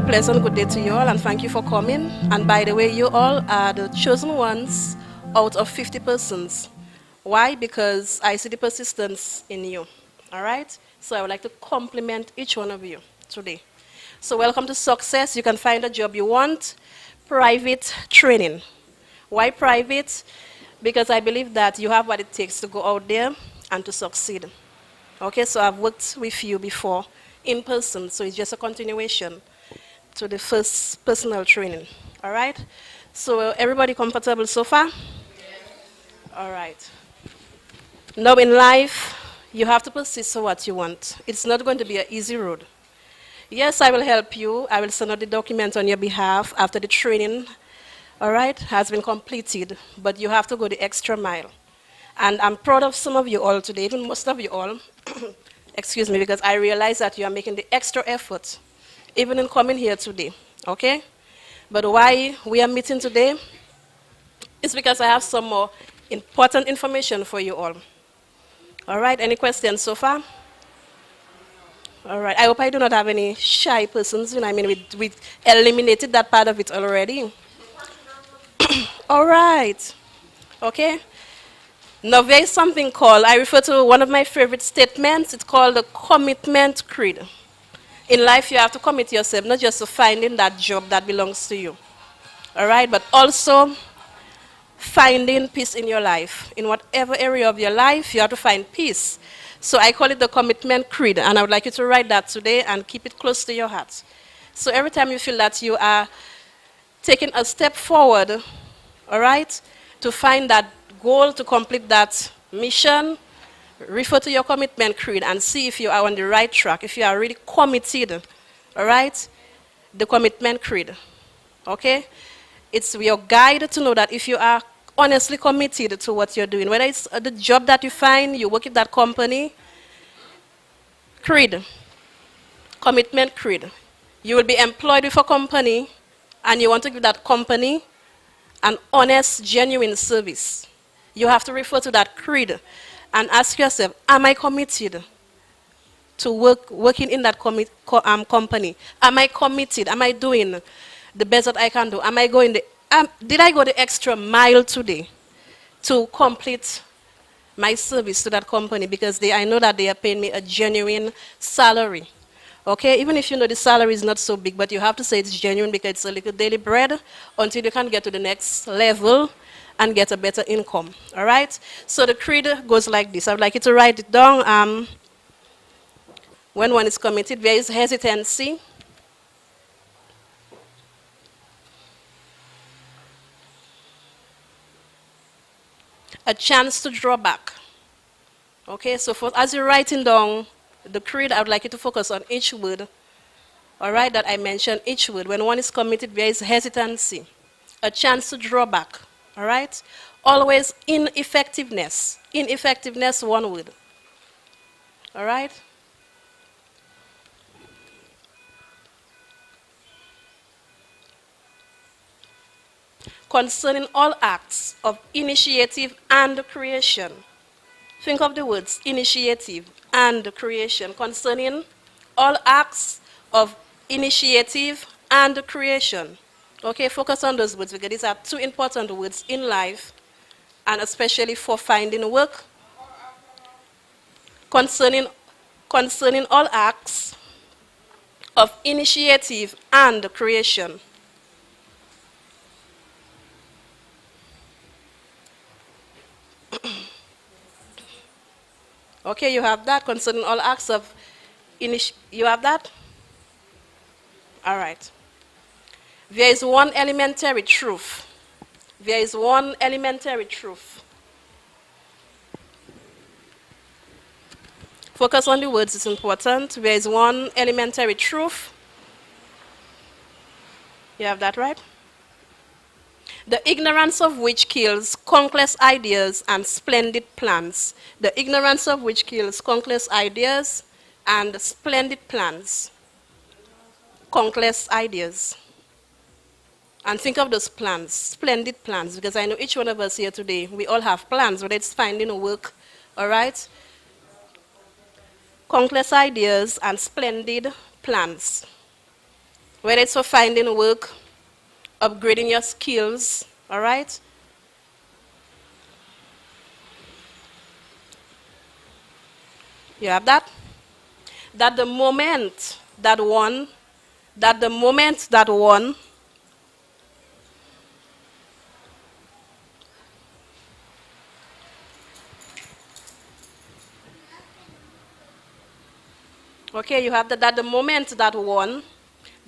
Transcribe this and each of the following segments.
pleasant good day to you all and thank you for coming. And by the way, you all are the chosen ones out of 50 persons. Why? Because I see the persistence in you. All right? So I would like to compliment each one of you today. So welcome to Success. You can find a job you want. Private training. Why private? Because I believe that you have what it takes to go out there and to succeed. Okay, so I've worked with you before in person, so it's just a continuation to the first personal training. All right? So everybody comfortable so far? All right. Now in life, you have to persist for what you want. It's not going to be an easy road. Yes, I will help you. I will send out the document on your behalf after the training, all right, has been completed. But you have to go the extra mile. And I'm proud of some of you all today, even most of you all, excuse me, because I realize that you are making the extra effort, even in coming here today, okay? But why we are meeting today is because I have some more important information for you all. All right, any questions so far? All right, I hope I do not have any shy persons. You know, I mean, we eliminated that part of it already. All right, okay. Now there is something called, I refer to one of my favorite statements, it's called the commitment creed. In life you have to commit yourself, not just to finding that job that belongs to you. All right, but also finding peace in your life. In whatever area of your life, you have to find peace. So I call it the commitment creed, and I would like you to write that today and keep it close to your heart. So every time you feel that you are taking a step forward, all right, to find that goal, to complete that mission, refer to your commitment creed and see if you are on the right track, if you are really committed, all right, the commitment creed, okay? It's your guide to know that if you are honestly committed to what you're doing, whether it's the job that you find, you work at that company, creed, commitment creed. You will be employed with a company and you want to give that company an honest, genuine service. You have to refer to that creed and ask yourself, am I committed to working in that company? Am I committed? Am I doing the best that I can do? Am I going did I go the extra mile today to complete my service to that company? Because I know that they are paying me a genuine salary. Okay, even if you know the salary is not so big, but you have to say it's genuine because it's a little daily bread until you can get to the next level and get a better income. All right? So the creed goes like this. I would like you to write it down. When one is committed, there is hesitancy. A chance to draw back. Okay, so as you're writing down the creed, I would like you to focus on each word, all right, that I mentioned, each word. When one is committed, there is hesitancy, a chance to draw back, all right? Always ineffectiveness. Ineffectiveness, one word, all right? Concerning all acts of initiative and creation. Think of the words initiative and creation. Concerning all acts of initiative and creation. Okay, focus on those words because these are two important words in life and especially for finding work. Concerning all acts of initiative and creation. Okay, you have that concerning all acts of you have that? All right. There is one elementary truth. There is one elementary truth. Focus on the words, it's important. There is one elementary truth. You have that right? The ignorance of which kills countless ideas and splendid plans. The ignorance of which kills countless ideas and splendid plans. Countless ideas. And think of those plans, splendid plans, because I know each one of us here today, we all have plans, whether it's finding a work, all right? Countless ideas and splendid plans. whether it's for finding work, upgrading your skills, all right? You have that? That the moment that one, that the moment that one, okay, you have that the moment that one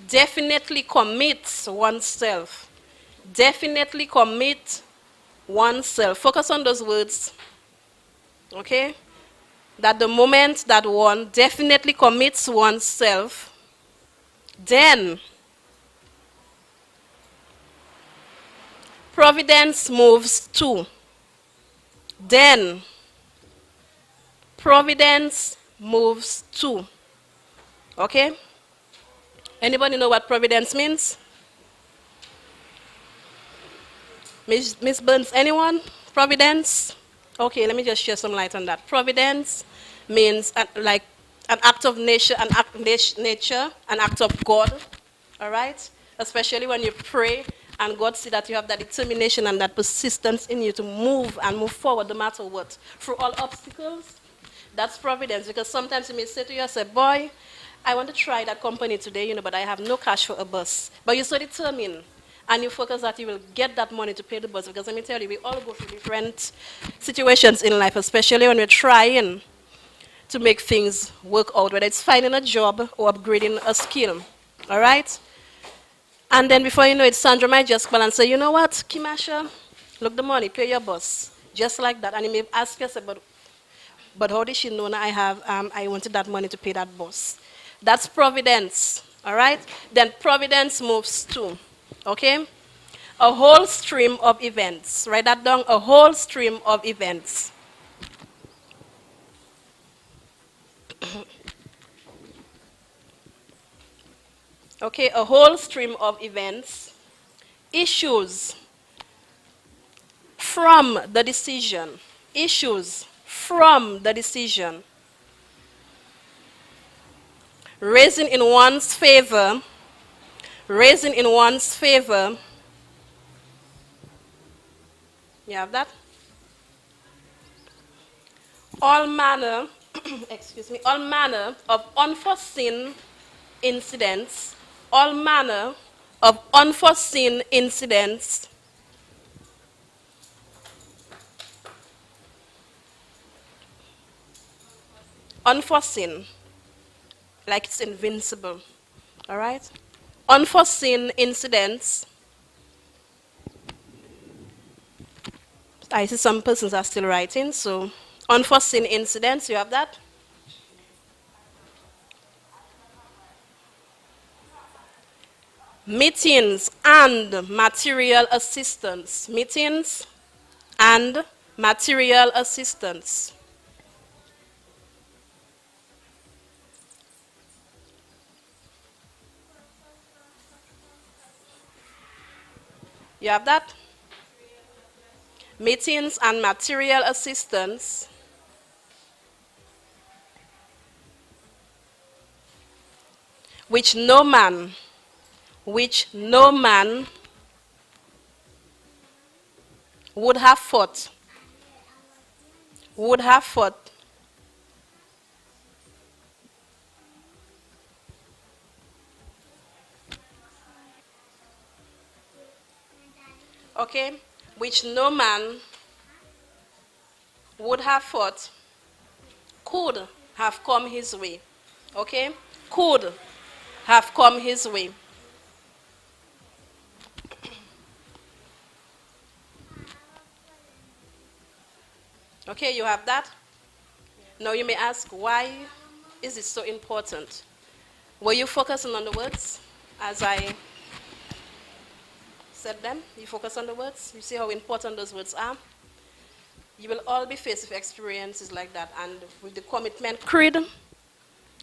definitely commits oneself, definitely commit oneself. Focus on those words, okay? That the moment that one definitely commits oneself, then providence moves too. Then providence moves too. Okay? Anybody know what providence means? Miss Burns, anyone? Providence? Okay, let me just shed some light on that. Providence means like an act of nature, an act of God. All right? Especially when you pray and God see that you have that determination and that persistence in you to move and move forward no matter what. Through all obstacles, that's providence. Because sometimes you may say to yourself, boy, I want to try that company today, but I have no cash for a bus. But you're so determined and you focus that you will get that money to pay the bus. Because let me tell you, we all go through different situations in life, especially when we're trying to make things work out, whether it's finding a job or upgrading a skill. All right? And then before you know it, Sandra might just call and say, you know what, Kimasha, look the money, pay your bus. Just like that. And you may ask yourself, but how did she know that I wanted that money to pay that bus? That's providence, all right? Then providence moves too, okay? A whole stream of events. Write that down, a whole stream of events. Okay, a whole stream of events, issues from the decision, issues from the decision, raising in one's favor, raising in one's favor. You have that? All manner, excuse me, all manner of unforeseen incidents, all manner of unforeseen incidents, unforeseen, like it's invincible, all right? Unforeseen incidents. I see some persons are still writing, so unforeseen incidents, you have that? Meetings and material assistance. Meetings and material assistance. You have that? Meetings and material assistance. Which no man would have fought. Would have fought. Okay? Which no man would have fought, could have come his way. Okay? Could have come his way. Okay, you have that? Now you may ask, why is it so important? Were you focusing on the words as I said them? You focus on the words? You see how important those words are? You will all be faced with experiences like that, and with the commitment creed,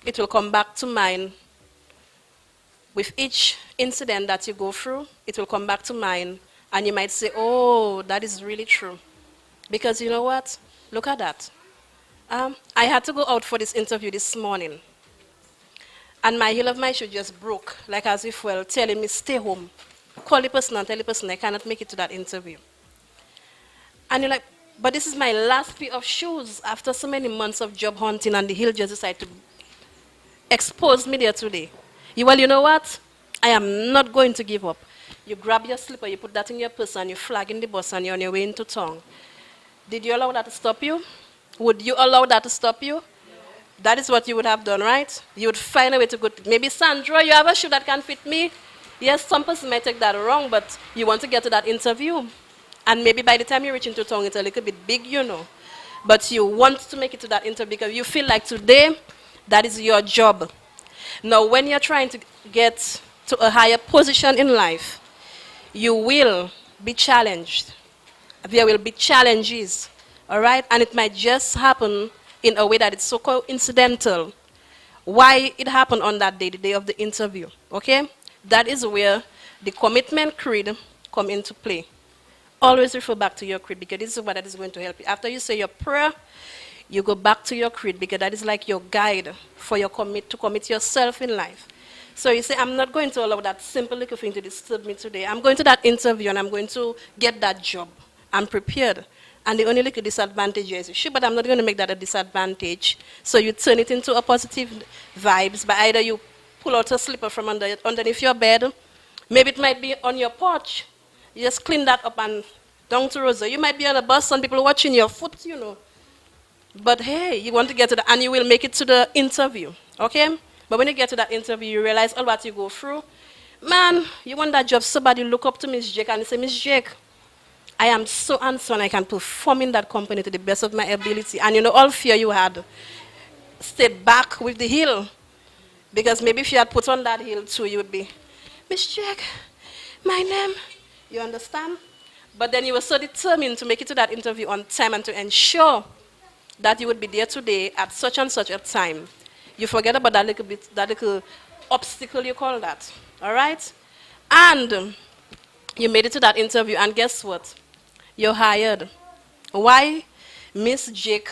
it will come back to mind. With each incident that you go through, it will come back to mind, and you might say, oh, that is really true. Because you know what? Look at that. I had to go out for this interview this morning. And my heel of my shoe just broke, like as if, well, telling me, stay home. Call the person and tell the person I cannot make it to that interview. And you're like, but this is my last pair of shoes after so many months of job hunting, and the heel just decided to expose me there today. Well, you know what? I am not going to give up. You grab your slipper, you put that in your purse, and you flag in the bus, and you're on your way into town. Did you allow that to stop you? Would you allow that to stop you? That is what you would have done, right? You would find a way to go. Maybe, Sandra, you have a shoe that can fit me? Yes, some person might take that wrong, but you want to get to that interview. And maybe by the time you reach into town, it's a little bit big, you know. But you want to make it to that interview because you feel like today, that is your job. Now, when you're trying to get to a higher position in life, you will be challenged. There will be challenges, all right? And it might just happen in a way that it's so coincidental. Why it happened on that day, the day of the interview, okay? That is where the commitment creed come into play. Always refer back to your creed because this is what that is going to help you. After you say your prayer, you go back to your creed because that is like your guide for your to commit yourself in life. So you say, I'm not going to allow that simple little thing to disturb me today. I'm going to that interview and I'm going to get that job. I'm prepared. And the only little disadvantage is, sure, but I'm not going to make that a disadvantage. So you turn it into a positive vibes by either you pull out a slipper from underneath your bed. Maybe it might be on your porch. You just clean that up and down to Rosa. You might be on a bus and people watching your foot, you know. But hey, you want to get to the, and you will make it to the interview, okay? But when you get to that interview, you realize all what you go through. Man, you want that job, somebody look up to Miss Jake and say, Miss Jake, I am so and so and I can perform in that company to the best of my ability. And you know, all fear you had, stayed back with the heel. Because maybe if you had put on that heel too, you would be, Miss Jake, my name, you understand? But then you were so determined to make it to that interview on time and to ensure that you would be there today at such and such a time. You forget about that little bit, that little obstacle you call that, all right? And you made it to that interview, and guess what? You're hired. Why? Miss Jake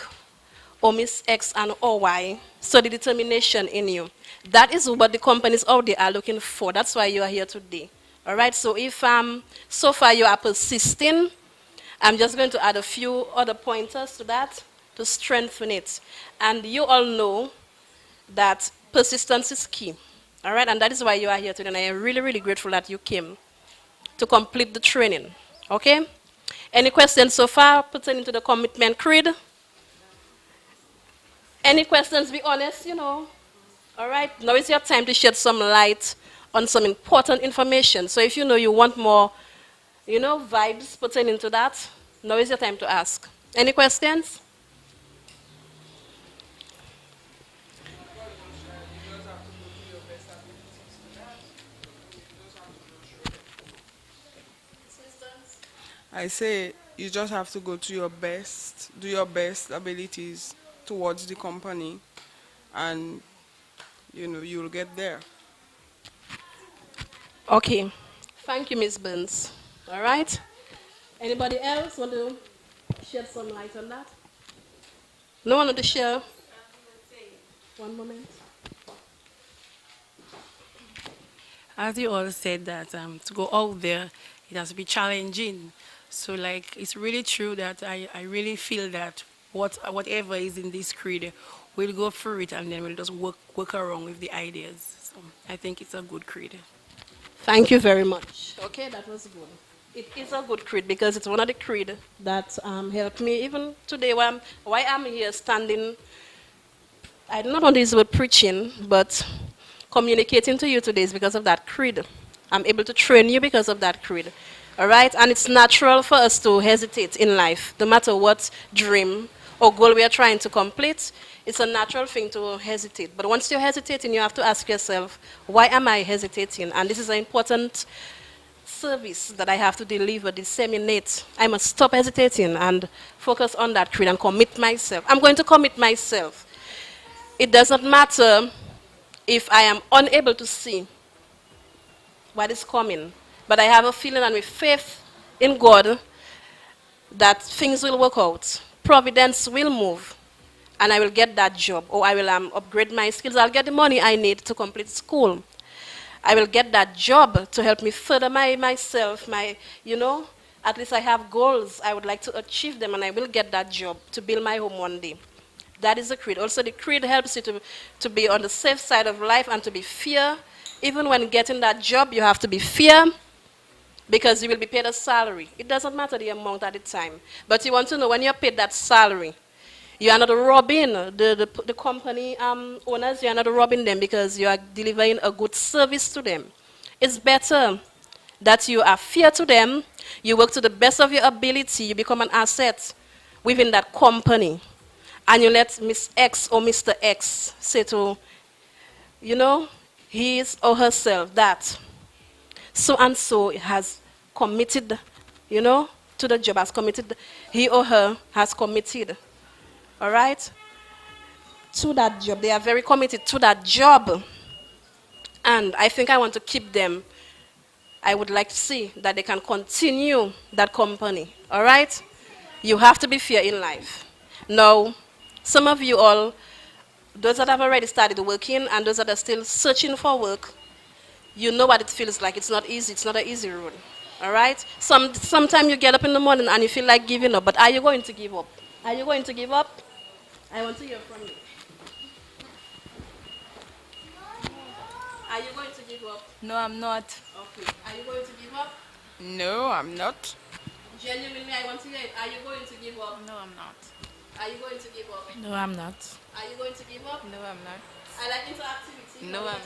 or Miss X and or Y saw the determination in you. That is what the companies out there are looking for. That's why you are here today, all right? So if so far you are persisting, I'm just going to add a few other pointers to that to strengthen it. And you all know that persistence is key, all right? And that is why you are here today, and I am really, really grateful that you came to complete the training, okay? Any questions so far pertaining to the commitment creed? Any questions? Be honest, you know. All right, now is your time to shed some light on some important information. So if you know you want more, you know, vibes pertaining to that, now is your time to ask. Any questions? I say you just have to go to your best, do your best abilities towards the company, and you know you'll get there. Okay, thank you, Ms. Burns. All right, anybody else want to shed some light on that? No one want to share? One moment. As you all said that to go out there, it has to be challenging. So like it's really true that I really feel that whatever is in this creed, we'll go through it and then we'll just work around with the ideas. So I think it's a good creed. Thank you very much. Okay, that was good. It is a good creed because it's one of the creed that helped me even today why I'm here standing. I don't know what this word preaching, but communicating to you today is because of that creed. I'm able to train you because of that creed. All right? And it's natural for us to hesitate in life, no matter what dream or goal we are trying to complete. It's a natural thing to hesitate. But once you're hesitating, you have to ask yourself, why am I hesitating? And this is an important service that I have to deliver, disseminate. I must stop hesitating and focus on that creed and commit myself. I'm going to commit myself. It doesn't matter if I am unable to see what is coming, but I have a feeling and with faith in God that things will work out. Providence will move. and I will get that job, or I will upgrade my skills. I'll get the money I need to complete school. I will get that job to help me further myself, you know, at least I have goals. I would like to achieve them, and I will get that job to build my home one day. That is the creed. Also, the creed helps you to be on the safe side of life and to be fair. Even when getting that job, you have to be fair because you will be paid a salary. It doesn't matter the amount at the time. But you want to know when you're paid that salary, you are not robbing the company owners. You are not robbing them because you are delivering a good service to them. It's better that you are fair to them, you work to the best of your ability, you become an asset within that company, and you let Miss X or Mr. X say to, you know, his or herself that so and so has committed, you know, to the job, has committed, he or her has committed, all right, to that job. They are very committed to that job, and I think I want to keep them. I would like to see that they can continue that company, all right? You have to be fair in life. Now, some of you all, those that have already started working and those that are still searching for work, you know what it feels like. It's not easy. It's not an easy road, all right? Sometimes you get up in the morning and you feel like giving up, but are you going to give up? Are you going to give up? I want to hear from you. Are you going to give up? No, I'm not. Okay. Are you going to give up? No, I'm not. Genuinely, I want to hear it. Are you going to give up? No, I'm not. Are you going to give up? No, I'm not. Are you going to give up? No, I'm not. I like interactivity. No, Are I'm-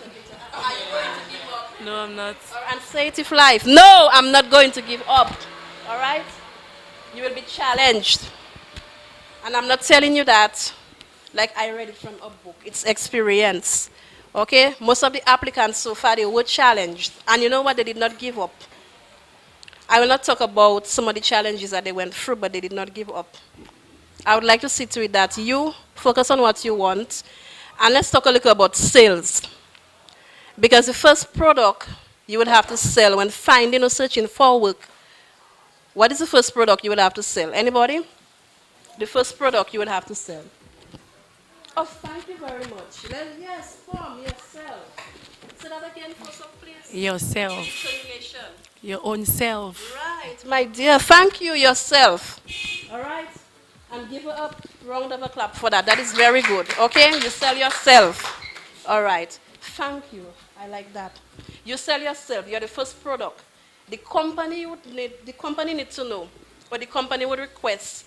you going to give up? No, I'm not. And say it if life. No, I'm not going to give up. All right? You will be challenged. And I'm not telling you that like I read it from a book. It's experience. Okay? Most of the applicants so far, they were challenged. And you know what? They did not give up. I will not talk about some of the challenges that they went through, but they did not give up. I would like to see to it that you focus on what you want. And let's talk a little about sales. Because the first product you would have to sell when finding or searching for work, what is the first product you would have to sell? Anybody? The first product you would have to sell. Oh, thank you very much. Yes, form yourself. Say that again for some please. Yourself, Formulation. your own self. Right, my dear. Thank you yourself. All right? And give her a round of a clap for that. That is very good. Okay? You sell yourself. All right. Thank you. I like that. You sell yourself. You're the first product. The company needs to know, or the company would request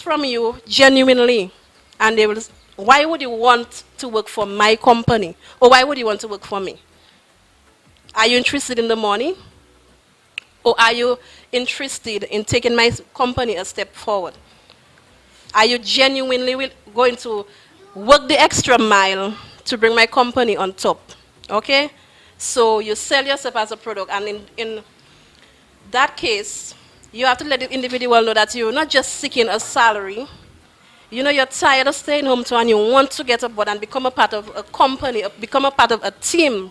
from you genuinely. And they will, why would you want to work for my company? Or why would you want to work for me? Are you interested in the money? Or are you interested in taking my company a step forward? Are you genuinely going to work the extra mile to bring my company on top? Okay? So you sell yourself as a product, and in that case, you have to let the individual know that you're not just seeking a salary. You know, you're tired of staying home too, and you want to get aboard and become a part of a company, become a part of a team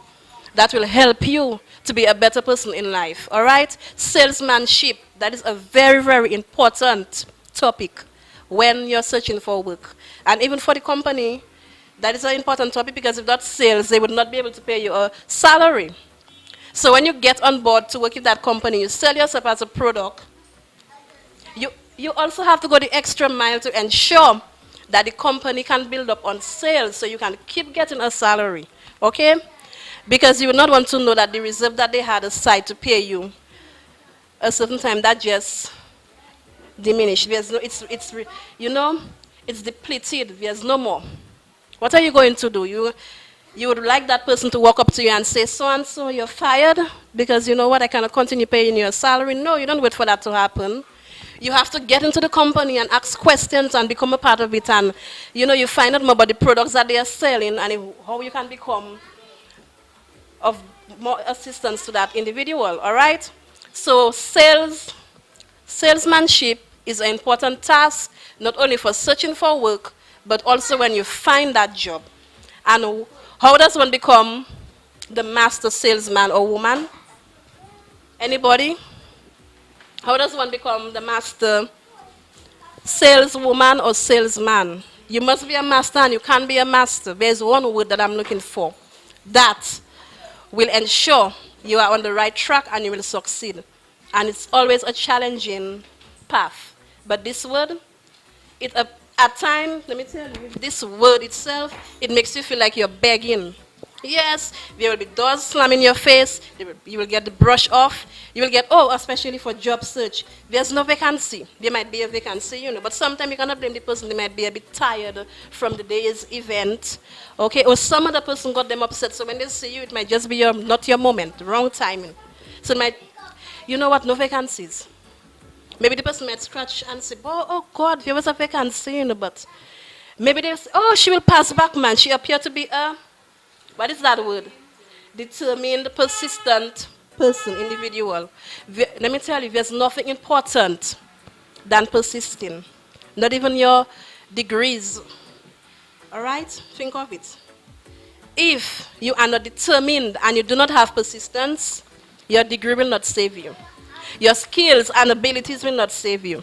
that will help you to be a better person in life, all right? Salesmanship, that is a very, very important topic when you're searching for work. And even for the company, that is an important topic because without sales, they would not be able to pay you a salary. So when you get on board to work with that company, you sell yourself as a product. You also have to go the extra mile to ensure that the company can build up on sales so you can keep getting a salary, okay? Because you would not want to know that the reserve that they had aside to pay you a certain time, that just diminished. There's no, you know, it's depleted. There's no more. What are you going to do? You would like that person to walk up to you and say, so-and-so, you're fired because you know what, I cannot continue paying you a salary. No, you don't wait for that to happen. You have to get into the company and ask questions and become a part of it. And, you know, you find out more about the products that they are selling and how you can become of more assistance to that individual, all right? So salesmanship is an important task, not only for searching for work, but also when you find that job. And how does one become the master salesman or woman? Anybody? How does one become the master saleswoman or salesman. You must be a master and you can't be a master. There's one word that I'm looking for that will ensure you are on the right track and you will succeed. And it's always a challenging path. But this word, at times, let me tell you, this word itself, it makes you feel like you're begging. Yes, there will be doors slamming in your face. You will get the brush off. You will get, oh, especially for job search. There's no vacancy. There might be a vacancy, you know, but sometimes you cannot blame the person. They might be a bit tired from the day's event, okay? Or some other person got them upset. So when they see you, it might just be not your moment, the wrong timing. So it might, you know what, no vacancies. Maybe the person might scratch and say, oh God, there was a vacancy, you know, but maybe they'll say, oh, she will pass back, man. She appeared to be a, what is that word? Determined, persistent person, individual. Let me tell you, there's nothing important than persisting. Not even your degrees. All right? Think of it. If you are not determined and you do not have persistence, your degree will not save you. Your skills and abilities will not save you.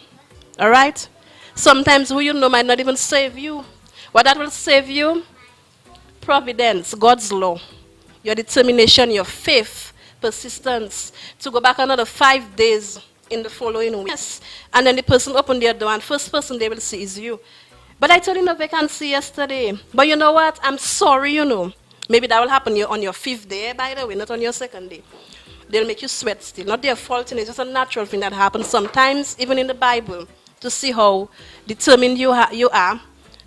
All right? Sometimes who you know might not even save you. What that will save you? Providence, God's law, your determination, your faith, persistence, to go back another 5 days in the following week. Yes. And then the person opened their door and first person they will see is you. But I told you no vacancy yesterday. But you know what? I'm sorry, you know. Maybe that will happen on your 5th day, by the way, not on your 2nd day. They'll make you sweat still. Not their fault, it's just a natural thing that happens sometimes, even in the Bible, to see how determined you are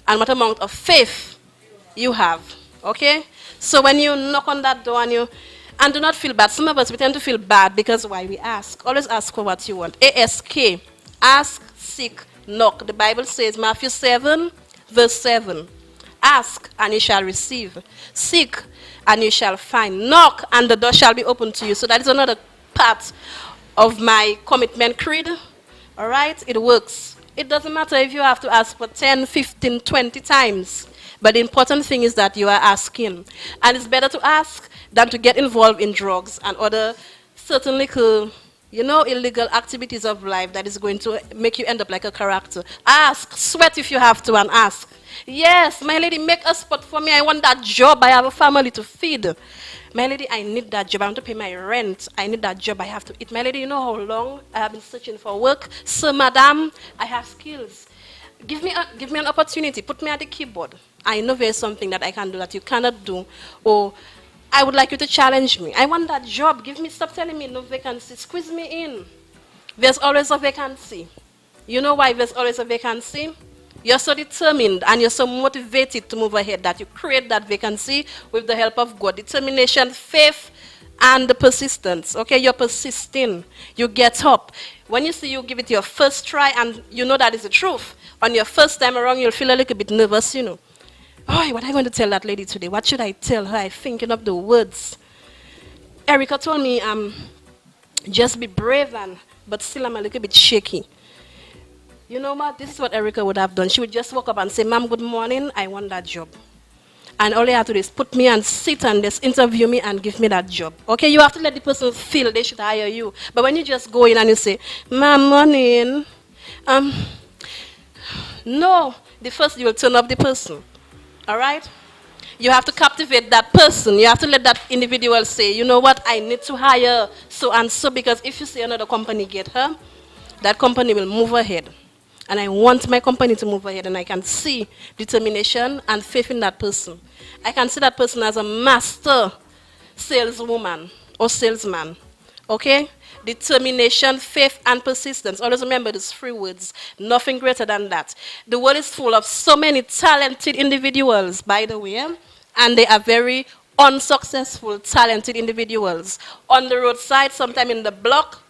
and what amount of faith you have. Okay? So when you knock on that door and do not feel bad. Some of us, we tend to feel bad because why? We ask. Always ask for what you want. ASK. Ask, seek, knock. The Bible says, Matthew 7, verse 7. Ask, and you shall receive. Seek, and you shall find. Knock, and the door shall be opened to you. So that is another part of my commitment creed. All right? It works. It doesn't matter if you have to ask for 10, 15, 20 times. But the important thing is that you are asking. And it's better to ask than to get involved in drugs and other certain little, illegal activities of life that is going to make you end up like a character. Ask, sweat if you have to, and ask. Yes, my lady, make a spot for me. I want that job. I have a family to feed. My lady, I need that job. I want to pay my rent. I need that job. I have to eat. My lady, you know how long I have been searching for work? So, madam, I have skills. Give me an opportunity. Put me at the keyboard. I know there's something that I can do that you cannot do. Or I would like you to challenge me. I want that job. Stop telling me no vacancy. Squeeze me in. There's always a vacancy. You know why there's always a vacancy? You're so determined and you're so motivated to move ahead that you create that vacancy with the help of God. Determination, faith, and the persistence. Okay, you're persisting. You get up. When you see you give it your first try and you know that is the truth, on your first time around, you'll feel a little bit nervous, Oh, what am I going to tell that lady today? What should I tell her? I'm thinking of the words. Erica told me, just be brave, but still I'm a little bit shaky. You know what? This is what Erica would have done. She would just walk up and say, Ma'am, good morning. I want that job. And all you have to do is put me and sit and just interview me and give me that job. Okay, you have to let the person feel they should hire you. But when you just go in and you say, Ma'am, morning. No, the first you will turn off the person. All right? You have to captivate that person. You have to let that individual say, you know what, I need to hire so and so, because if you see another company get her, that company will move ahead. And I want my company to move ahead, and I can see determination and faith in that person. I can see that person as a master saleswoman or salesman. Okay? Determination, faith, and persistence. Always remember these 3 words. Nothing greater than that. The world is full of so many talented individuals, by the way, and they are very unsuccessful, talented individuals. On the roadside, sometime in the block,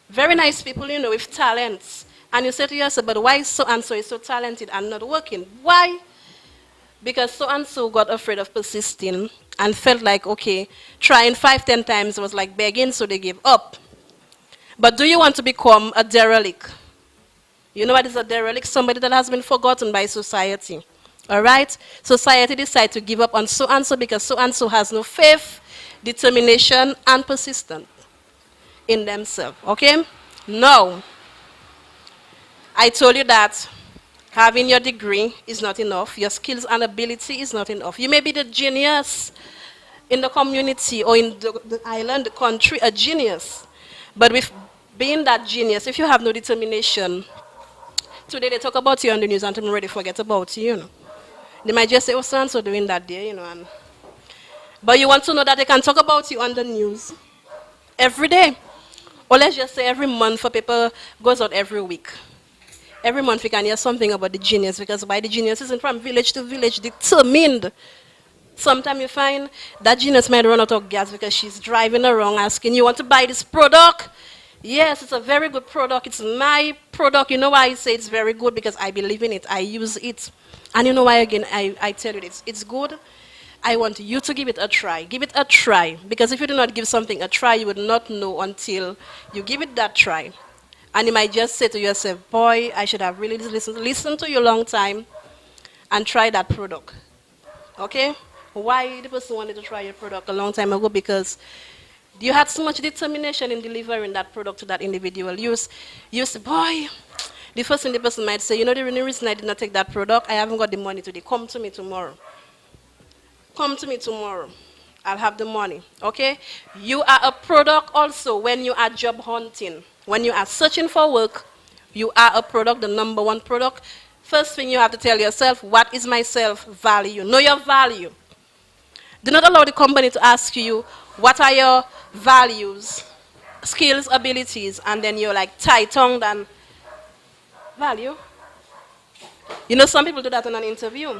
very nice people, with talents. And you say to yourself, but why so-and-so is so talented and not working? Why? Because so-and-so got afraid of persisting and felt like, okay, trying 5, 10 times was like begging, so they gave up. But do you want to become a derelict? You know what is a derelict? Somebody that has been forgotten by society. All right? Society decides to give up on so-and-so because so-and-so has no faith, determination, and persistence in themselves. Okay? Now, I told you that having your degree is not enough. Your skills and ability is not enough. You may be the genius in the community or in the island, the country, a genius. But with being that genius, if you have no determination, today they talk about you on the news and tomorrow they forget about you, you know. They might just say, oh, so doing that day, you know. But you want to know that they can talk about you on the news every day. Or let's just say every month for paper goes out every week. Every month we can hear something about the genius, because why the genius isn't from village to village, determined. Sometimes you find that genius might run out of gas because she's driving around asking, you want to buy this product? Yes, it's a very good product. It's my product. You know why I say it's very good? Because I believe in it. I use it. And you know why, again, I tell you it's good. I want you to give it a try. Give it a try. Because if you do not give something a try, you would not know until you give it that try. And you might just say to yourself, boy, I should have really listened to you a long time and try that product. Okay? Why the person wanted to try your product a long time ago? Because you had so much determination in delivering that product to that individual. You say, boy, the first thing the person might say, you know the reason I did not take that product? I haven't got the money today. Come to me tomorrow. Come to me tomorrow. I'll have the money. Okay? You are a product also when you are job hunting. When you are searching for work, you are a product, the number one product. First thing you have to tell yourself, what is my self-value? Know your value. Do not allow the company to ask you, what are your values, skills, abilities, and then you're like tight-tongued and value. You know, some people do that in an interview.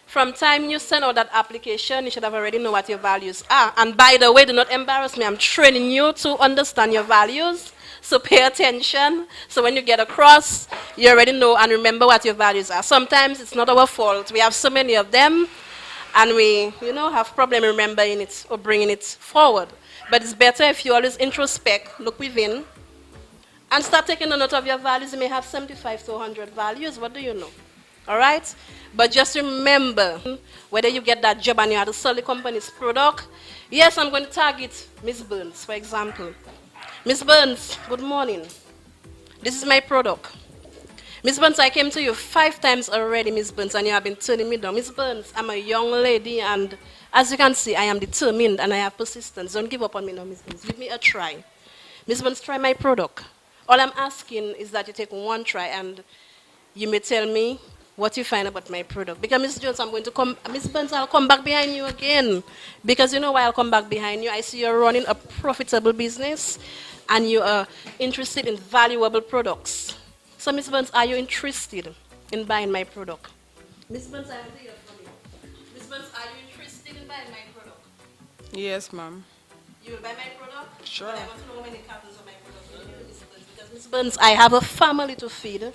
From time you send out that application, you should have already know what your values are. And by the way, do not embarrass me. I'm training you to understand your values. So pay attention. So when you get across, you already know and remember what your values are. Sometimes it's not our fault. We have so many of them, and we, you know, have problem remembering it or bringing it forward. But it's better if you always introspect, look within, and start taking a note of your values. You may have 75 to 100 values. What do you know? All right? But just remember, whether you get that job and you have to sell the company's product, yes, I'm going to target Miss Burns, for example. Miss Burns, good morning. This is my product. Miss Burns, I came to you 5 times already, Miss Burns, and you have been turning me down. Miss Burns, I'm a young lady, and as you can see, I am determined and I have persistence. Don't give up on me now, Miss Burns. Give me a try. Miss Burns, try my product. All I'm asking is that you take one try and you may tell me what you find about my product. Because Miss Jones, I'm going to come, Miss Burns, I'll come back behind you again. Because you know why I'll come back behind you? I see you're running a profitable business and you are interested in valuable products. So Miss Burns, are you interested in buying my product? Miss Burns, I want to hear from you. Miss Burns, are you interested in buying my product? Yes, ma'am. You will buy my product? Sure. But I want to know how many cartons of my product you need, Miss Burns. Because Miss Burns, I have a family to feed.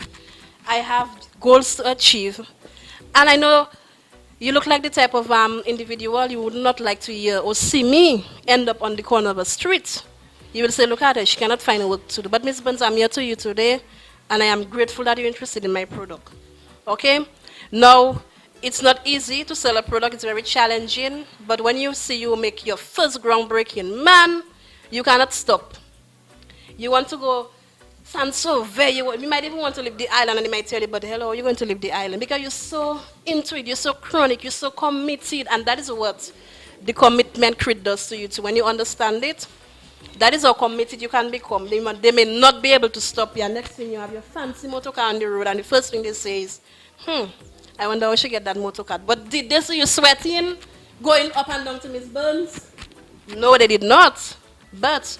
I have goals to achieve. And I know you look like the type of individual you would not like to hear or see me end up on the corner of a street. You will say, look at her, she cannot find a work to do. But Miss Burns, I'm here to you today, and I am grateful that you're interested in my product. Okay? Now, it's not easy to sell a product, it's very challenging, but when you see you make your first groundbreaking, man, you cannot stop. You want to go stand so very, you might even want to leave the island, and they might tell you, but hello, you're going to leave the island, because you're so into it, you're so chronic, you're so committed, and that is what the commitment creed does to you too. When you understand it, that is how committed you can become. They may not be able to stop you. Next thing you have your fancy motor car on the road, and the first thing they say is, I wonder how she get that motor car. But did they see you sweating, going up and down to Miss Burns? No, they did not. But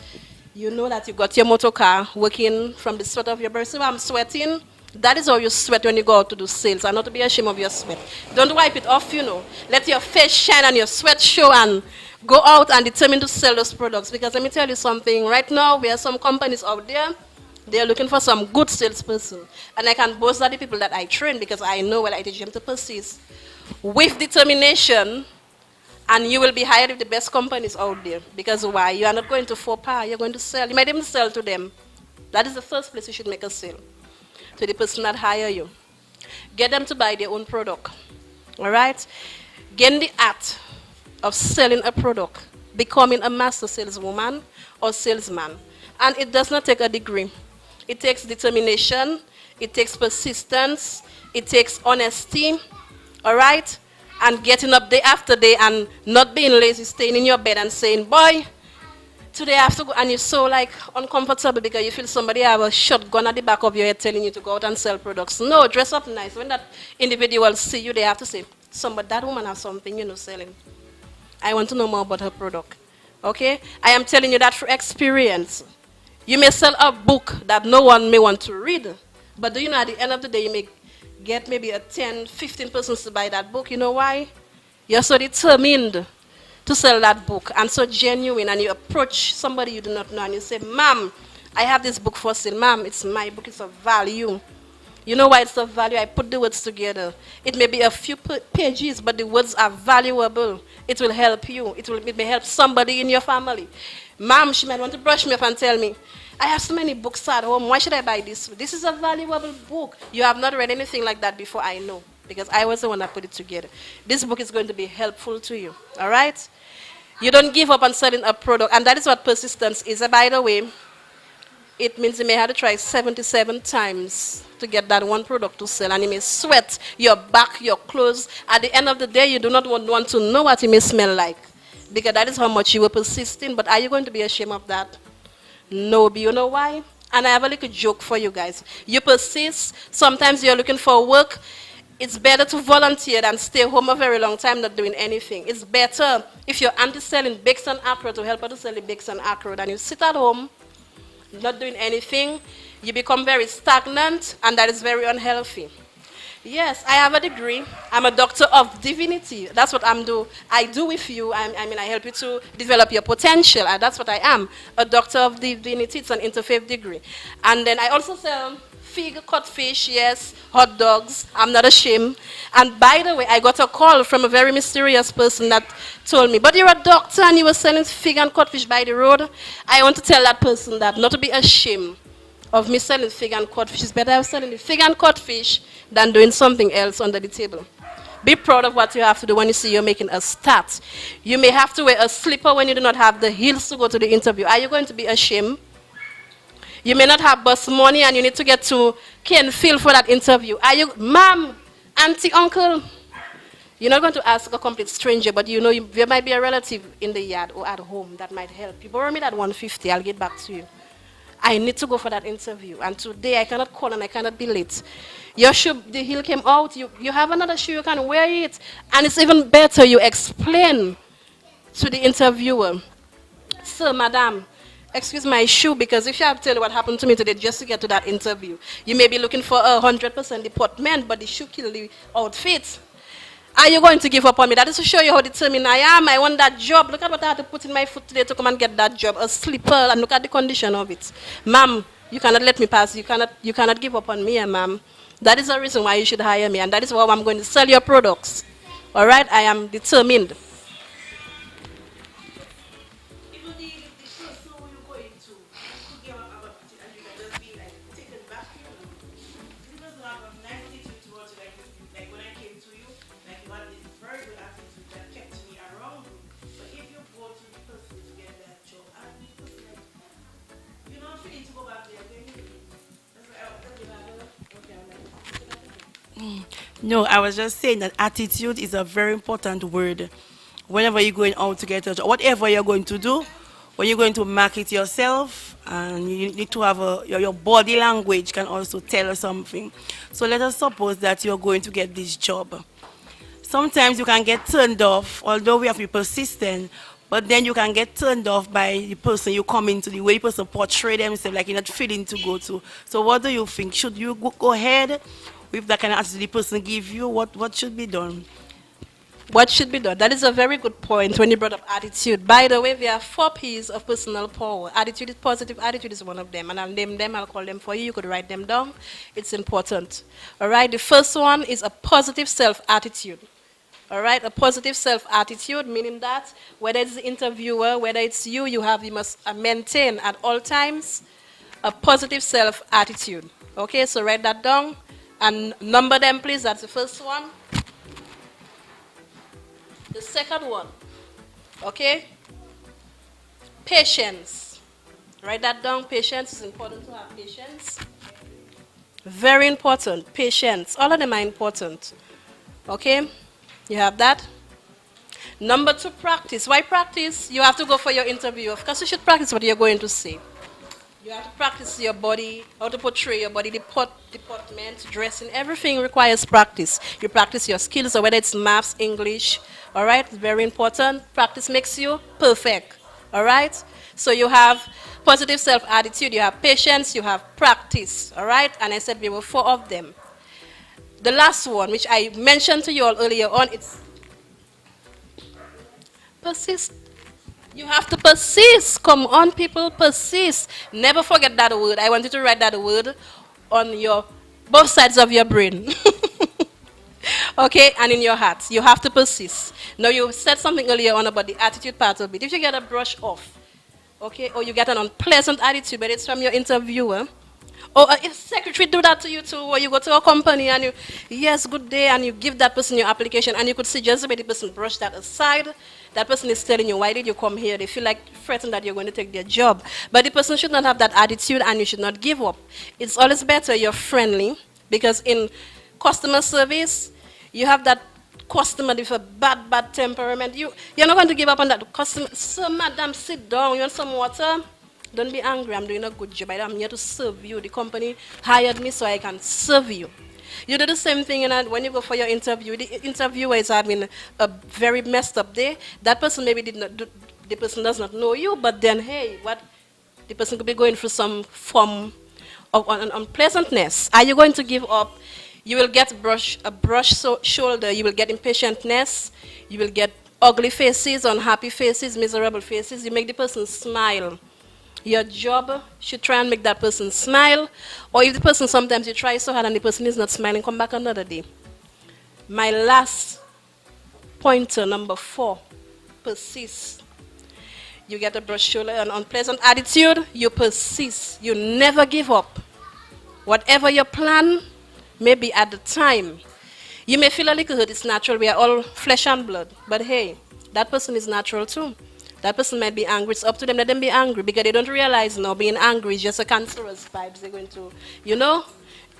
you know that you got your motor car working from the sweat of your breath. So I'm sweating. That is how you sweat when you go out to do sales, and not to be ashamed of your sweat. Don't wipe it off, you know. Let your face shine and your sweat show, and go out and determine to sell those products. Because let me tell you something, right now there are some companies out there, they're looking for some good salesperson. And I can boast that the people that I train, because I know I teach them to persist with determination, and you will be hired with the best companies out there. Because why? You are not going to faux pas, you're going to sell. You might even sell to them. That is the first place you should make a sale, to the person that hire you. Get them to buy their own product. All right? Get in the act of selling a product, becoming a master saleswoman or salesman. And it does not take a degree. It takes determination, it takes persistence, it takes honesty, all right? And getting up day after day and not being lazy, staying in your bed and saying, boy, today I have to go, and you're so like uncomfortable because you feel somebody have a shotgun at the back of your head telling you to go out and sell products. No, dress up nice. When that individual see you, they have to say, somebody, that woman has something, selling. I want to know more about her product. Okay? I am telling you that through experience. You may sell a book that no one may want to read, but do you know at the end of the day you may get maybe a 10, 15 persons to buy that book. You know why? You're so determined to sell that book and so genuine, and you approach somebody you do not know and you say, ma'am, I have this book for sale. Ma'am, it's my book, it's of value. You know why it's of value? I put the words together. It may be a few pages, but the words are valuable. It will help you. It may help somebody in your family. Ma'am, she might want to brush me up and tell me, I have so many books at home. Why should I buy this? This is a valuable book. You have not read anything like that before, I know, because I was the one that put it together. This book is going to be helpful to you, all right? You don't give up on selling a product, and that is what persistence is. By the way, it means you may have to try 77 times to get that one product to sell, and you may sweat your back, your clothes. At the end of the day, you do not want to know what it may smell like, because that is how much you were persisting. But are you going to be ashamed of that? No, but you know why? And I have a little joke for you guys. You persist. Sometimes you're looking for work. It's better to volunteer than stay home a very long time not doing anything. It's better if your aunt is selling bakes and acro to help her to sell the bakes and acro than you sit at home not doing anything. You become very stagnant, and that is very unhealthy. Yes, I have a degree. I'm a doctor of divinity. That's what I do with you. I help you to develop your potential. And that's what I am, a doctor of divinity. It's an interfaith degree. And then I also sell fig, codfish, yes, hot dogs. I'm not ashamed. And by the way, I got a call from a very mysterious person that told me, but you're a doctor and you were selling fig and codfish by the road. I want to tell that person that not to be ashamed of me selling fig and codfish. It's better selling the fig and codfish than doing something else under the table. Be proud of what you have to do when you see you're making a start. You may have to wear a slipper when you do not have the heels to go to the interview. Are you going to be ashamed? You may not have bus money and you need to get to Kenfield for that interview. Are you, ma'am, auntie, uncle? You're not going to ask a complete stranger, but you know there might be a relative in the yard or at home that might help you. Borrow me that 150, I'll get back to you. I need to go for that interview, and today I cannot call and I cannot be late. Your shoe, the heel came out, you have another shoe, you can wear it, and it's even better you explain to the interviewer, sir, madam, excuse my shoe, because if you have to tell you what happened to me today just to get to that interview, you may be looking for 100% deportment, but the shoe killed the outfit. Are you going to give up on me? That is to show you how determined I am. I want that job. Look at what I had to put in my foot today to come and get that job. A slipper, and look at the condition of it. Ma'am, you cannot let me pass. You cannot give up on me, ma'am. That is the reason why you should hire me, and that is why I'm going to sell your products. All right? I am determined. No, I was just saying that attitude is a very important word. Whenever you're going out to get a job, whatever you're going to do, when you're going to market yourself, and you need to have your body language can also tell us something. So let us suppose that you're going to get this job. Sometimes you can get turned off, although we have to be persistent, but then you can get turned off by the person you come into, the way the person portray themselves, like you're not feeling to go to. So what do you think? Should you go ahead with that kind of attitude the person give you? What should be done? What should be done? That is a very good point when you brought up attitude. By the way, there are 4 P's of personal power. Attitude is positive. Attitude is one of them. And I'll name them. I'll call them for you. You could write them down. It's important. All right. The first one is a positive self-attitude. All right. A positive self-attitude, meaning that whether it's the interviewer, whether it's you, you must maintain at all times a positive self-attitude. Okay. So write that down. And number them, please. That's the first one. The second one, okay? Patience. Write that down. Patience is important to have patience. Very important. Patience. All of them are important. Okay? You have that? Number 2, practice. Why practice? You have to go for your interview. Of course, you should practice what you're going to say. You have to practice your body, how to portray your body, deportment, dressing, everything requires practice. You practice your skills, or whether it's maths, English, all right? It's very important. Practice makes you perfect, all right? So you have positive self-attitude, you have patience, you have practice, all right? And I said there were 4 of them. The last one, which I mentioned to you all earlier on, it's persist. You have to persist. Come on, people, persist. Never forget that word. I want you to write that word on your both sides of your brain. Okay, and in your heart. You have to persist. Now, you said something earlier on about the attitude part of it. If you get a brush off, okay, or you get an unpleasant attitude, but it's from your interviewer, or if secretary do that to you too, or you go to a company and you, yes, good day, and you give that person your application, and you could see just the way the person brush that aside, that person is telling you, why did you come here? They feel like threatened that you're going to take their job. But the person should not have that attitude, and you should not give up. It's always better you're friendly, because in customer service, you have that customer with a bad temperament. You're not going to give up on that customer. So, madam, sit down. You want some water? Don't be angry. I'm doing a good job. I'm here to serve you. The company hired me so I can serve you. You do the same thing, and when you go for your interview, the interviewer is having a very messed up day. That person maybe did not do, the person does not know you, but then, hey, what? The person could be going through some form of unpleasantness. Are you going to give up? You will get a brush shoulder. You will get impatientness. You will get ugly faces, unhappy faces, miserable faces. You make the person smile. Your job should try and make that person smile. Or if the person, sometimes you try so hard and the person is not smiling, come back another day. My last pointer, number 4, persist. You get a brush shoulder, an unpleasant attitude, you persist. You never give up. Whatever your plan may be at the time, you may feel a little hurt, it's natural, we are all flesh and blood. But hey, that person is natural too. That person might be angry. It's up to them. Let them be angry, because they don't realize now being angry is just a cancerous vibes. They're going to,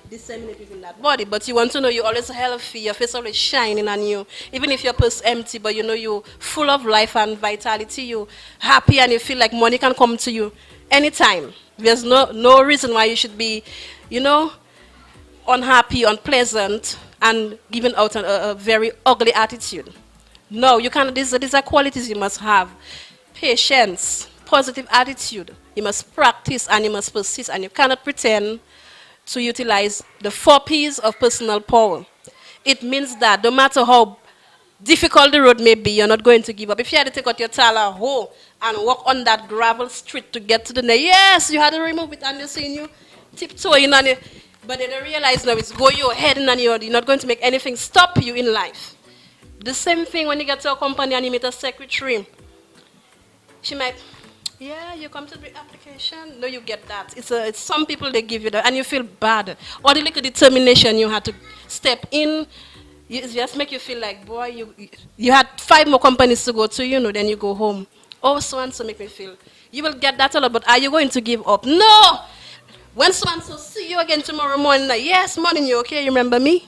disseminate within that body. But you want to know you're always healthy. Your face always shining on you. Even if your purse empty, but you're full of life and vitality. You're happy and you feel like money can come to you anytime. There's no reason why you should be, unhappy, unpleasant, and giving out a very ugly attitude. No, you can't. These are qualities you must have. Patience, positive attitude. You must practice and you must persist, and you cannot pretend to utilize the 4 P's of personal power. It means that no matter how difficult the road may be, you're not going to give up. If you had to take out your tala hoe and walk on that gravel street to get to the next, yes, you had to remove it, and you're seeing you tiptoeing on it. But they don't realize now it's go your head in, and you're not going to make anything stop you in life. The same thing when you get to a company and you meet a secretary. She might, yeah, you come to the application. No, you get that. It's some people, they give you that, and you feel bad. Or the little determination you had to step in, it just make you feel like, boy, you had 5 more companies to go to, then you go home. Oh, so-and-so make me feel. You will get that a lot, but are you going to give up? No! When so-and-so see you again tomorrow morning, like, yes, morning, you okay? You remember me?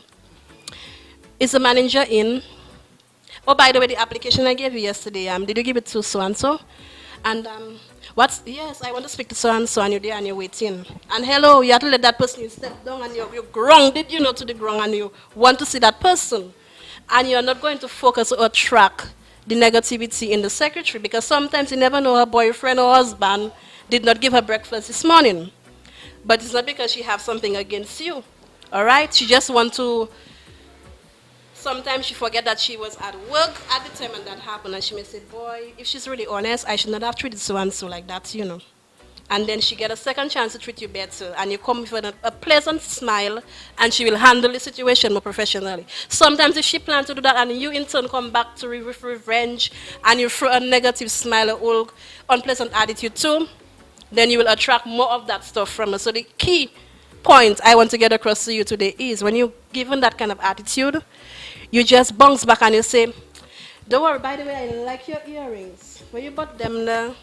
Is the manager in? Oh, by the way, the application I gave you yesterday, did you give it to so-and-so? And yes, I want to speak to so-and-so, and you're there and you're waiting. And hello, you have to let that person step down, and you're grounded, to the ground, and you want to see that person. And you're not going to focus or track the negativity in the secretary, because sometimes you never know her boyfriend or husband did not give her breakfast this morning. But it's not because she has something against you, all right? She just wants to. Sometimes she forget that she was at work at the time and that happened, and she may say, boy, if she's really honest, I should not have treated so-and-so like that, And then she get a second chance to treat you better, and you come with a pleasant smile, and she will handle the situation more professionally. Sometimes if she plans to do that, and you in turn come back to with revenge, and you throw a negative smile, a whole unpleasant attitude too, then you will attract more of that stuff from her. So the key point I want to get across to you today is, when you're given that kind of attitude, you just bounce back and you say, don't worry, by the way, I like your earrings. Where you bought them?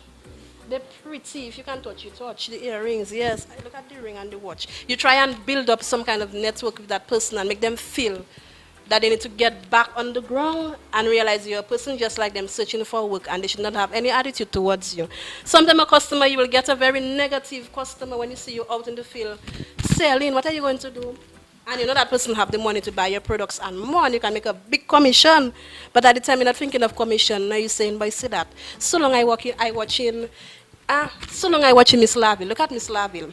they're pretty. If you can touch, you touch. The earrings, yes. I look at the ring and the watch. You try and build up some kind of network with that person and make them feel that they need to get back on the ground and realize you're a person just like them searching for work and they should not have any attitude towards you. Sometimes a customer, you will get a very negative customer when you see you out in the field selling. What are you going to do? And you know that person have the money to buy your products and more, and you can make a big commission. But at the time, you're not thinking of commission. Now you're saying, boy, see that. So long I watching Miss Laville. Look at Miss Laville.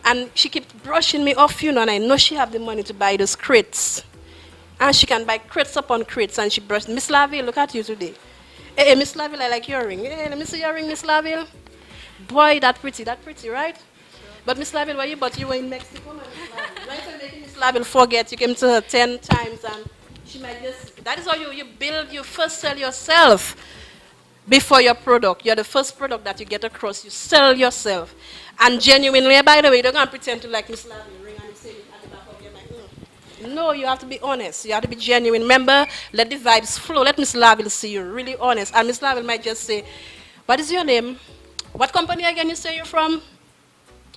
And she keeps brushing me off, you know, and I know she have the money to buy those crates. And she can buy crates upon crates, and she brushed. Miss Laville, look at you today. Hey, Miss Laville, I like your ring. Hey, let me see your ring, Miss Laville. Boy, that pretty, right? But Miss Laville, where you? But you were in Mexico, Miss Laville. Right, so making Miss Laville forget. You came to her 10 times, and she might just. That is how you build. You first sell yourself before your product. You're the first product that you get across. You sell yourself, and genuinely. By the way, you don't gonna pretend to like Miss Laville ring and you say it at the back of your mind. No, you have to be honest. You have to be genuine. Remember, let the vibes flow. Let Miss Laville see you really honest, and Miss Laville might just say, "What is your name? What company again you say you're from?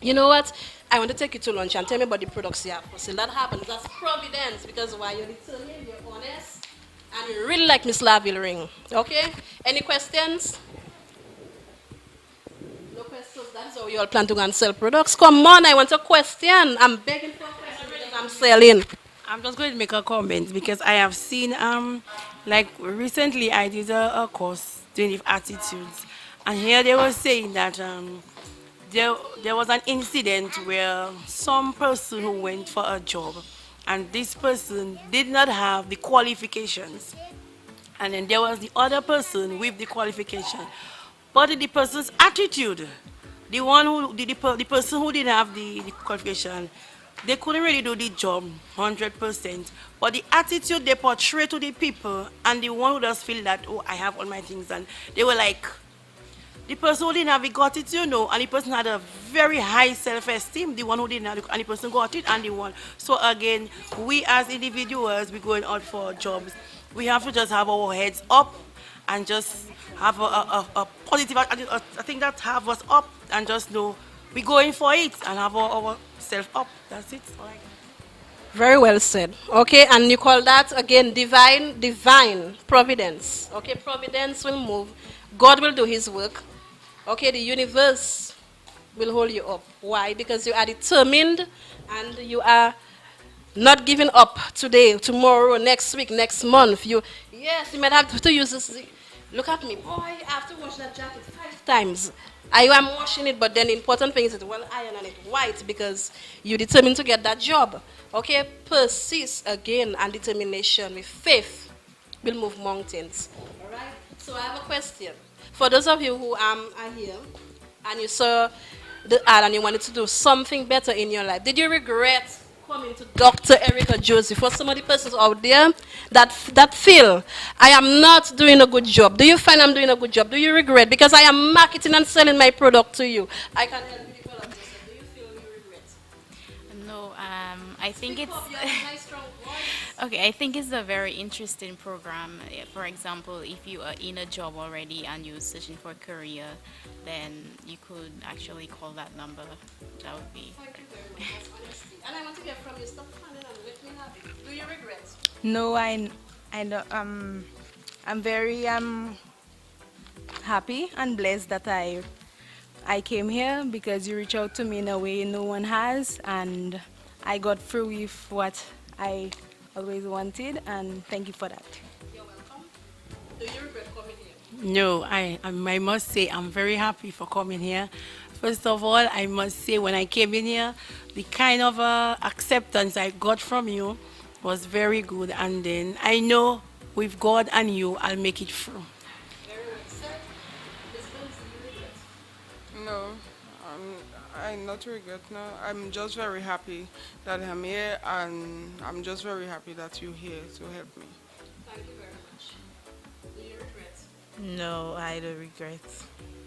You know what? I want to take you to lunch and tell me about the products you have for sale." That happens. That's providence because why? You're determined, you're honest, and you really like Miss Laville ring. Okay? Any questions? No questions. That's how you all plan to go and sell products. Come on, I want a question. I'm begging for a question because I'm selling. I'm just going to make a comment because I have seen, like recently I did a course doing with attitudes, and here they were saying that there was an incident where some person who went for a job, and this person did not have the qualifications, and then there was the other person with the qualification, but the person's attitude, the one who the person who didn't have the qualification, they couldn't really do the job 100%, but the attitude they portray to the people, and the one who does feel that, oh, I have all my things, and they were like, the person who didn't have it got it, you know, and the person had a very high self-esteem. The one who didn't have it, and the person got it, and the one. So again, we as individuals, we're going out for jobs. We have to just have our heads up and just have a positive, I think that have us up and just know we're going for it and have our self up. That's it. All right. Very well said. Okay, and you call that again divine providence. Okay, providence will move. God will do his work. Okay, the universe will hold you up. Why? Because you are determined and you are not giving up today, tomorrow, next week, next month. Yes, you might have to use this. Look at me. Boy, I have to wash that jacket 5 times. I am washing it, but then the important thing is that, well, iron and it white because you're determined to get that job. Okay, persist again and determination with faith will move mountains. All right? So I have a question. For those of you who are here and you saw the ad and you wanted to do something better in your life, did you regret coming to Dr. Erica Joseph? For some of the persons out there that feel, I am not doing a good job. Do you find I'm doing a good job? Do you regret? Because I am marketing and selling my product to you. I can help you develop this. Do you feel you regret? No, I think Speak it's up, you have a nice, strong voice. okay. I think it's a very interesting program. For example, if you are in a job already and you're searching for a career, then you could actually call that number. That would be. Thank you very much. That's honesty. And I want to hear from you. Stop planning and let me have it. Do you regret? No, I know, I'm very happy and blessed that I came here because you reached out to me in a way no one has, and I got through with what I always wanted, and thank you for that. You're welcome. Do you regret coming here? No, I must say I'm very happy for coming here. First of all, I must say when I came in here, the kind of acceptance I got from you was very good. And then I know with God and you, I'll make it through. Very well said. Miss Benz, do you regret? No, I not regret. No, I'm just very happy that I'm here, and I'm just very happy that you're here to help me. Thank you very much. Do you regret? No, I don't regret.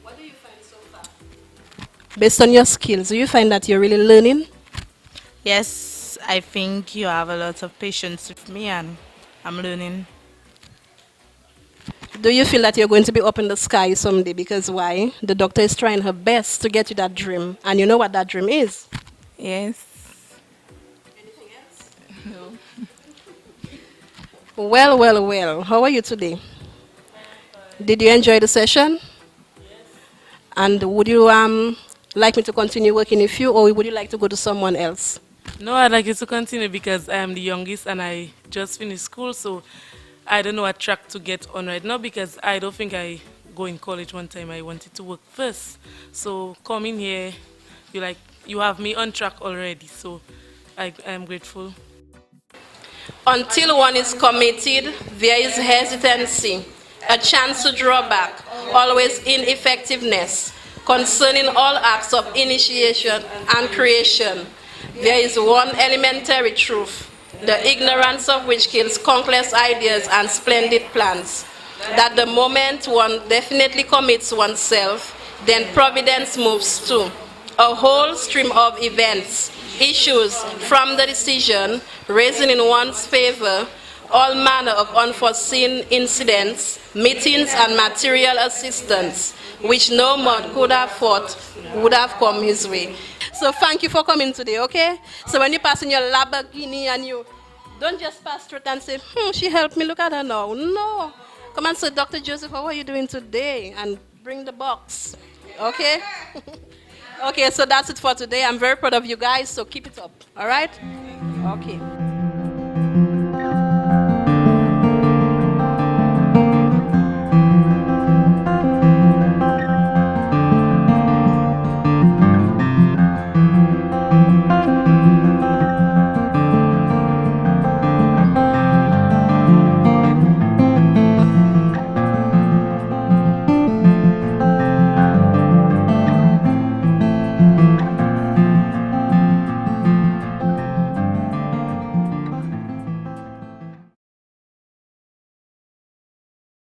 What do you find so far? Based on your skills, do you find that you're really learning? Yes, I think you have a lot of patience with me and I'm learning. Do you feel that you're going to be up in the sky someday? Because why? The doctor is trying her best to get you that dream. And you know what that dream is? Yes. Well, well, well. How are you today? Did you enjoy the session? And would you like me to continue working with you, or would you like to go to someone else? No, I'd like you to continue because I am the youngest and I just finished school, so I don't know what track to get on right now because I don't think I go in college one time. I wanted to work first. So coming here, you have me on track already, so I am grateful. Until one is committed, there is hesitancy, a chance to draw back, always ineffectiveness. Concerning all acts of initiation and creation, there is one elementary truth, the ignorance of which kills countless ideas and splendid plans, that the moment one definitely commits oneself, then providence moves too. A whole stream of events issues from the decision, raising in one's favor all manner of unforeseen incidents, meetings, and material assistance, which no man could have thought would have come his way. So thank you for coming today, okay? So when you pass in your Lamborghini and you don't just pass through it and say, she helped me, look at her now. No. Come and say, Dr. Joseph, how are you doing today? And bring the box, okay? Okay, so that's it for today. I'm very proud of you guys, so keep it up, all right? Okay.